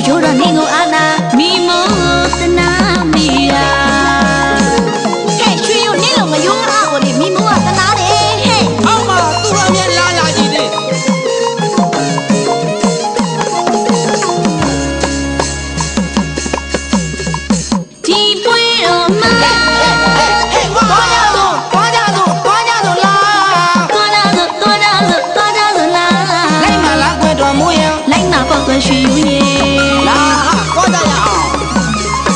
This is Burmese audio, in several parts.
yo ra ningo ana mi mo tana mira hey shui yo ni lo ma yo nga ko ni mi mo tana de heyအောက်မှာသူ့အမြဲလာလာကြည့်တယ်ဒီပွဲတော်မှာရွှေယူရဲ့လာကောကြရအောင်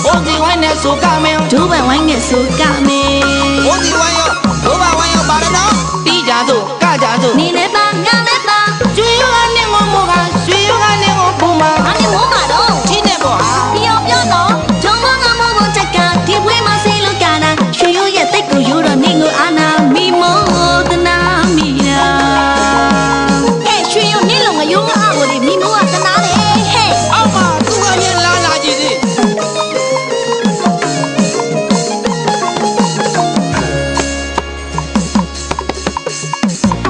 ဘုံဒီဝိုင်းနဲ့ဆိုကမင်းဒိုးပန်ဝိုင်းနဲ့ဆိုကမင်းဘုံဒီဝိုင်းရောဒိုးပန်ဝိုင်းရောပါရနော်ပြီးကြစို့ကကြစို့နေနဲ့ပါငါနဲ့ပါရွှေယူကနေငိုမို့ကရွှေယူကနေငိုပုံမှာငါနဲ့မိုးမှာတော့ချင်းနဲ့ပေါ့ဟာပြောပြောတော့ဂျုံမငါမိုးကိုချက်ကဒီပွဲမှာဆေးလို့ကတာရွှေယူရဲ့တိတ်ကိုယူတော့နေကိုအာနာမိမိုးတနာမိယာဟဲ့ရွှေယူနေလို့ငါယူငါကိုလေမိမိုးကတနာတယ်ဟဲ့အောက်မှာသူ့အမြဲလာလာကြည့်တယ်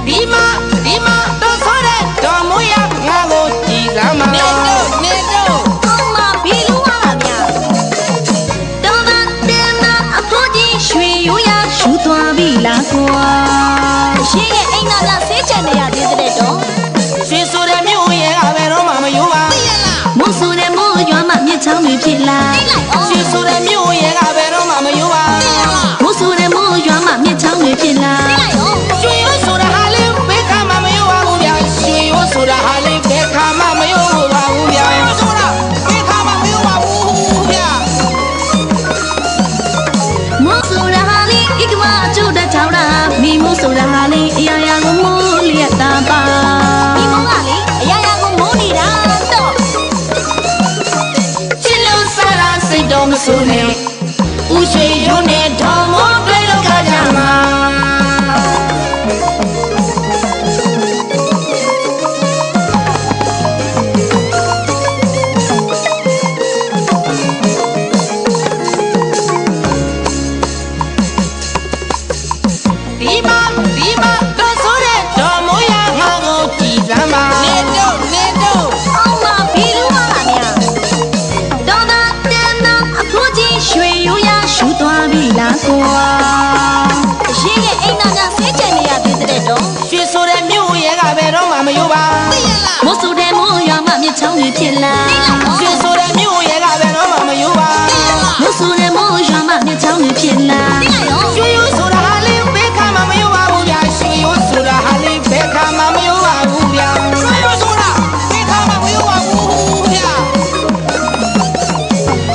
ဒီမှာတော့ဆိုတဲ့တော်မူရငါကိုကြည်စမ်းပါနေတော့အောက်မှာဘီလူဝါဗျာတော်ပါတဲ့မှာအဖိုးကြီးရွှေယူရယူသွားပြီလားကွာရှင်းရဲ့အိမ်သားကဆေးချန်နေရသေးတဲ့တော့ရွှေဆိုတဲ့မြို့ရဲ့ကဘယ်တော့မှမယူပါသိရလားမိုးဆိုတဲ့မိုးရွာမှမြစ်ချောင်းတွေဖြစ်လာသိလိုက်အောင်ရွှေဆိုတဲ့မြို့ရဲ့ကဘယ်တော့မှမယူပါသိရလားမိုးဆိုတဲ့မိုးရွာမှမြစ်ချောင်းတွေဖြစ်လာသိလိုက်အောင်ရွှေရိုးဆိုတာဟာလေးဘယ်ခါမှမယူပါဘူးဗျာရွှေရိုးဆိုတာဟာလေးဘယ်ခါမှမယူပါဘူးဗျာရွှေရိုးဆိုတာဘယ်ခါမှမယူပါဘူးဗျာမိုးဆိုတဲ့ဟာလေးဤကမအကျိုးတချောင်းတာမိမိုးဆိုတဲ့ဟာလေးအရာရာကိုမိုးလျက်တာပါမိမိုးကလေအရာရာကိုမိုးနေတာတော့ချစ်လို့စားတာစိတ်တော့မဆိုးနဲ့ဦးရွှေရိုးနဲ့တော်မိုးတွေ့လို့ခါကြမှာဒီမှာတော့ဆိုတဲ့တော်မိုးရငါကိုကြည်စမ်းပါနေတော့အောက်မှာဘီလူဝါဗျာတော်တာတဲ့နာအဖိုးကြီးရွှေယူရယူသွားပြီလားကွာရှင်းရဲ့အိမ်သားကဆေးချန်နေရသေးတဲ့တော့ရွှေဆိုတဲ့မြို့ရဲ့ကဘယ်တော့မှမယူပါသိရလားမိုးဆိုတဲ့မိုးရွာမှမြစ်ချောင်းတွေဖြစ်လာသိလိုက်အောင်ရွှေဆိုတဲ့မြို့ရဲ့ကဘယ်တော့မှမယူပါသိရလားမိုးဆိုတဲ့မိုးရွာမှမြစ်ချောင်းတွေဖြစ်လာသိလိုက်အောင်ရွှေရိုးဆိုတာဟာလေးဘယ်ခါမှမယူပါဘူးဗျာရွှေရိုးဆိုတာဟာလေးဘယ်ခါမှမယူပါဘူးဗျာရွှေရိုးဆိုတာဘယ်ခါမှမယူပါဘူးဗျာ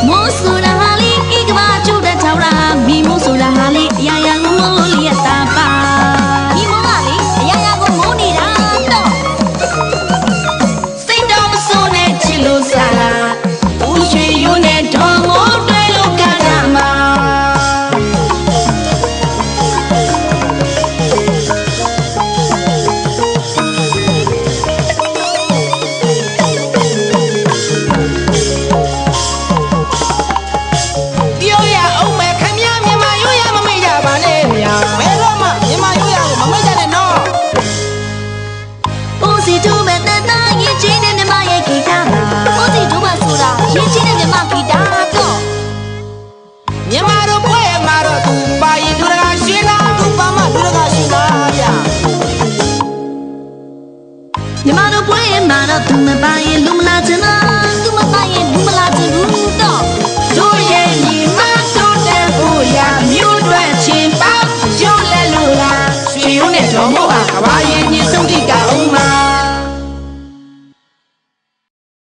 မိုးဆိုတဲ့ဟာလေးဤကမကျိုးတဲ့ချောင်းတာမိမိုးဆိုတဲ့ဟာလေးအရာရာကိုမိုးလျက်တာပါမိမိုးကလေအရာရာကိုမိုးနေတာတော့စိတ်တော့မဆိုးနဲ့ချစ်လို့စားတာဦးရွှေရိုးနဲ့တော်မိုးတွေ့လို့ခါကြမှာပြောရအောင်မယ်ခင်ဗျာမြန်မာရိုးရမမေ့ကြပါနဲ့ဗျာဘယ်တော့မှမြန်မာရိုးရကိုမမေ့ကြနဲ့နော်ဦးစီတူမဲ့တတရင်ချင်းနဲ့မြမရဲ့ဂီတဦးစီတူမဆိုတာရင်ချင်းနဲ့မြမဂီတတော့မြန်မာတို့ပွဲမှာတော့သူပါရင်ဒုရကရှင်းလားသူပါမဒုရကရှင်းလားဗျာမြမတို့ပွဲမှာတော့သူမပါ